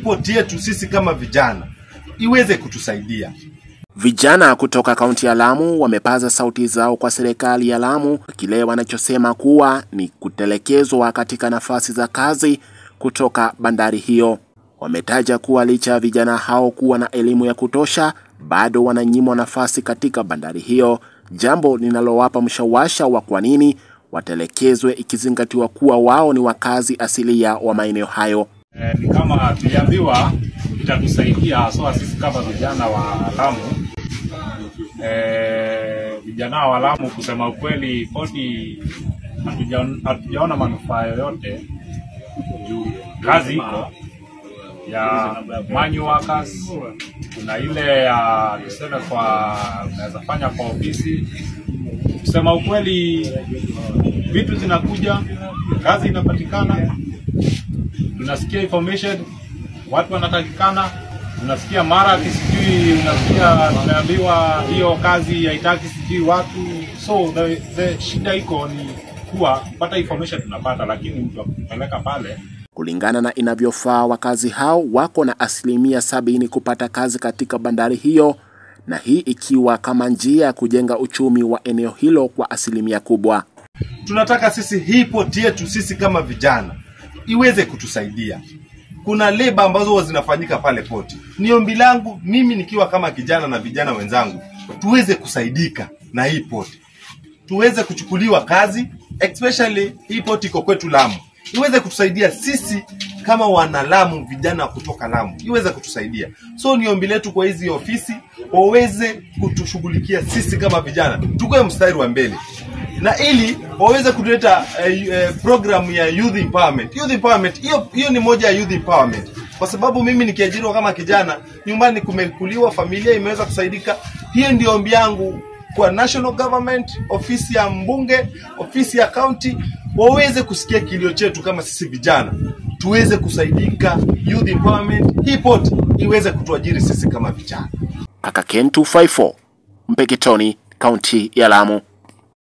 poti yetu sisi kama vijana iweze kutusaidia. Vijana kutoka kaunti ya Lamu wamepaza sauti zao kwa serikali ya Lamu kile wanachosema kuwa ni kutelekezwa katika nafasi za kazi kutoka bandari hiyo. Wametaja kuwa licha ya vijana hao kuwa na elimu ya kutosha, bado wananyimwa nafasi katika bandari hiyo, jambo linalowapa mshawasha wa kwa nini watelekezwe ikizingatiwa kuwa wao ni wakazi asilia wa maeneo hayo. Ni kama tuliambiwa itatusaidia hasa sisi kama vijana wa Lamu. Vijana wa Lamu kusema ukweli poti hatujaona manufaa yoyote juu kazi iko ya manual workers, kuna ile ya tuseme kwa unaweza fanya kwa ofisi. Kusema ukweli vitu zinakuja, kazi inapatikana, tunasikia information, watu wanatakikana, tunasikia mara kisijui, unasikia tumeambiwa hiyo kazi haitaki sijui watu. So the shida iko ni kuwa kupata information tunapata, lakini mtu akupeleka pale. Kulingana na inavyofaa, wakazi hao wako na 70% kupata kazi katika bandari hiyo, na hii ikiwa kama njia ya kujenga uchumi wa eneo hilo kwa 1% kubwa. Tunataka sisi hii poti yetu sisi kama vijana iweze kutusaidia. Kuna leba ambazo zinafanyika pale poti. Ni ombi langu mimi nikiwa kama kijana na vijana wenzangu, tuweze kusaidika na hii poti. Tuweze kuchukuliwa kazi, especially hii poti iko kwetu Lamu. Iweze kutusaidia sisi kama wana Lamu, vijana kutoka Lamu. Iweze kutusaidia. So ni ombi letu kwa hizi ofisi waweze kutushughulikia sisi kama vijana. Tukue mstari wa mbele. Na ili waweze kuleta program ya youth empowerment. Youth empowerment hiyo ni moja ya youth empowerment. Kwa sababu mimi nikiajiriwa kama kijana, nyumbani kumekuliwa, familia imeweza kusaidika. Hiyo ndio ombi yangu kwa national government, ofisi ya mbunge, ofisi ya county, waweze kusikia kilio chetu kama sisi vijana. Tuweze kusaidika, youth empowerment, hii port iweze kutuajiri sisi kama vijana. Kaka Ken 254, Mpeketoni, kaunti ya Lamu.